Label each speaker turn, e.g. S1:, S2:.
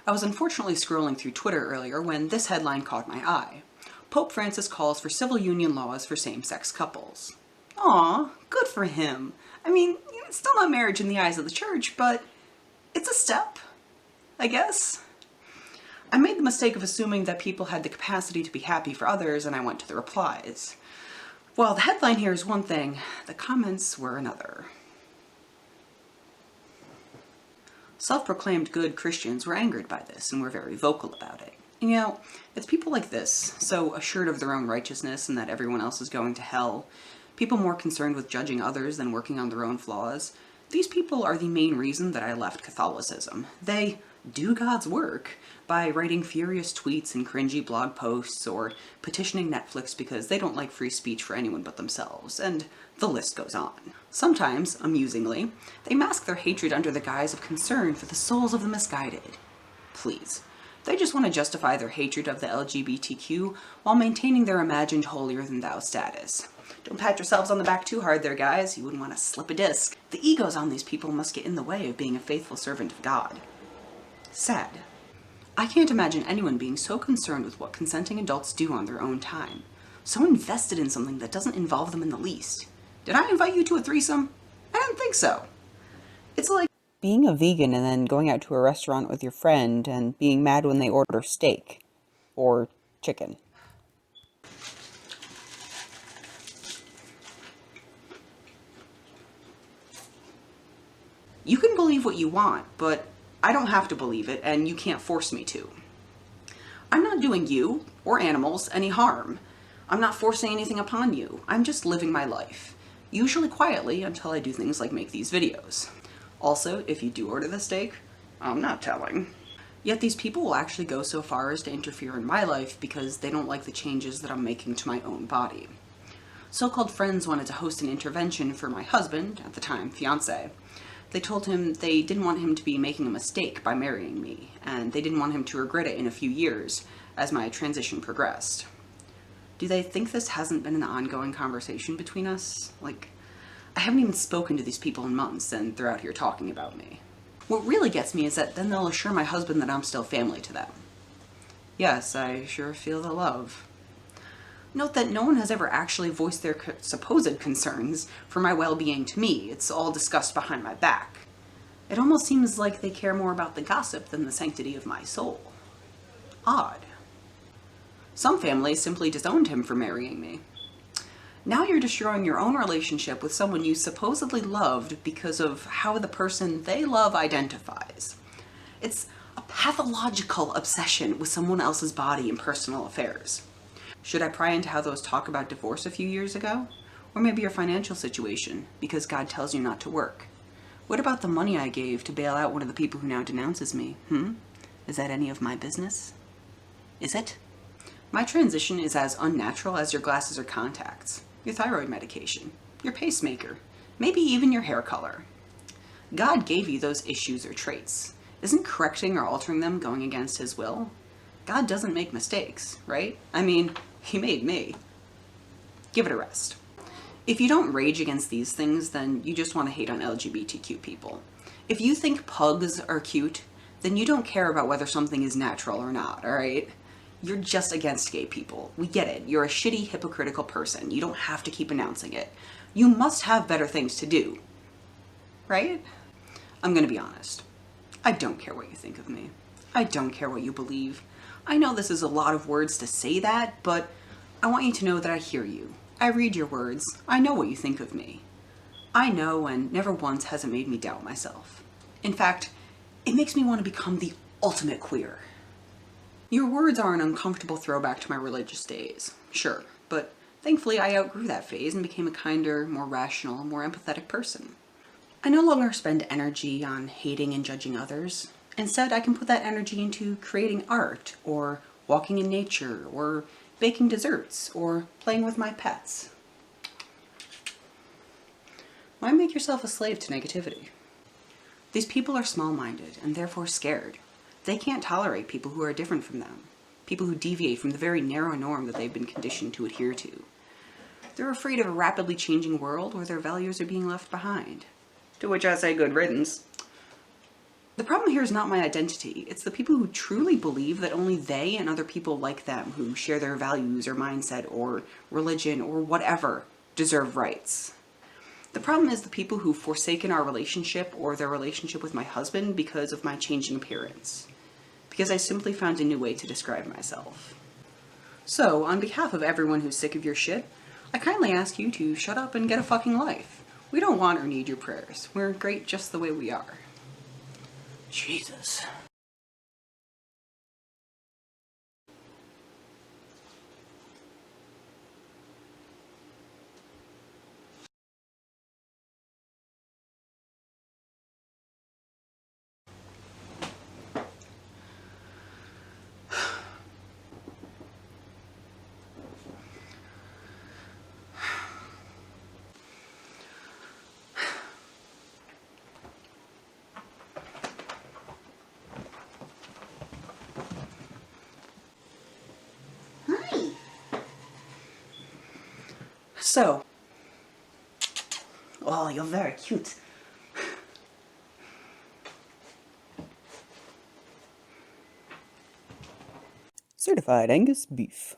S1: I was unfortunately scrolling through Twitter earlier when this headline caught my eye. Pope Francis calls for civil union laws for same-sex couples. Aw, good for him. I mean, it's still not marriage in the eyes of the church, but it's a step, I guess. I made the mistake of assuming that people had the capacity to be happy for others, and I went to the replies. Well, the headline here is one thing, the comments were another. Self-proclaimed good Christians were angered by this and were very vocal about it. And it's people like this, so assured of their own righteousness and that everyone else is going to hell, people more concerned with judging others than working on their own flaws. These people are the main reason that I left Catholicism. They do God's work by writing furious tweets and cringy blog posts or petitioning Netflix because they don't like free speech for anyone but themselves, and the list goes on. Sometimes, amusingly, they mask their hatred under the guise of concern for the souls of the misguided. Please. They just want to justify their hatred of the LGBTQ while maintaining their imagined holier-than-thou status. Don't pat yourselves on the back too hard there, guys. You wouldn't want to slip a disc. The egos on these people must get in the way of being a faithful servant of God. Sad. I can't imagine anyone being so concerned with what consenting adults do on their own time. So invested in something that doesn't involve them in the least. Did I invite you to a threesome? I didn't think so. It's like being a vegan and then going out to a restaurant with your friend and being mad when they order steak. Or chicken. You can believe what you want, but I don't have to believe it, and you can't force me to. I'm not doing you, or animals, any harm. I'm not forcing anything upon you. I'm just living my life. Usually quietly until I do things like make these videos. Also, if you do order the steak, I'm not telling. Yet these people will actually go so far as to interfere in my life because they don't like the changes that I'm making to my own body. So-called friends wanted to host an intervention for my husband, at the time fiancé. They told him they didn't want him to be making a mistake by marrying me, and they didn't want him to regret it in a few years as my transition progressed. Do they think this hasn't been an ongoing conversation between us? I haven't even spoken to these people in months, and they're out here talking about me. What really gets me is that then they'll assure my husband that I'm still family to them. Yes, I sure feel the love. Note that no one has ever actually voiced their supposed concerns for my well-being to me. It's all discussed behind my back. It almost seems like they care more about the gossip than the sanctity of my soul. Odd. Some families simply disowned him for marrying me. Now you're destroying your own relationship with someone you supposedly loved because of how the person they love identifies. It's a pathological obsession with someone else's body and personal affairs. Should I pry into how those talk about divorce a few years ago? Or maybe your financial situation, because God tells you not to work? What about the money I gave to bail out one of the people who now denounces me? Is that any of my business? Is it? My transition is as unnatural as your glasses or contacts, your thyroid medication, your pacemaker, maybe even your hair color. God gave you those issues or traits. Isn't correcting or altering them going against His will? God doesn't make mistakes, right? I mean, He made me. Give it a rest. If you don't rage against these things, then you just want to hate on LGBTQ people. If you think pugs are cute, then you don't care about whether something is natural or not, all right? You're just against gay people. We get it. You're a shitty, hypocritical person. You don't have to keep announcing it. You must have better things to do, right? I'm gonna be honest. I don't care what you think of me. I don't care what you believe. I know this is a lot of words to say that, but I want you to know that I hear you. I read your words. I know what you think of me. I know, and never once has it made me doubt myself. In fact, it makes me want to become the ultimate queer. Your words are an uncomfortable throwback to my religious days, sure, but thankfully I outgrew that phase and became a kinder, more rational, more empathetic person. I no longer spend energy on hating and judging others. Instead, I can put that energy into creating art, or walking in nature, or baking desserts, or playing with my pets. Why make yourself a slave to negativity? These people are small-minded and therefore scared. They can't tolerate people who are different from them, people who deviate from the very narrow norm that they've been conditioned to adhere to. They're afraid of a rapidly changing world where their values are being left behind. To which I say good riddance. The problem here is not my identity. It's the people who truly believe that only they and other people like them who share their values or mindset or religion or whatever deserve rights. The problem is the people who've forsaken our relationship or their relationship with my husband because of my changing appearance. Because I simply found a new way to describe myself. So, on behalf of everyone who's sick of your shit, I kindly ask you to shut up and get a fucking life. We don't want or need your prayers. We're great just the way we are. Jesus.
S2: Hi.
S1: So. Oh, you're very cute. Certified Angus beef.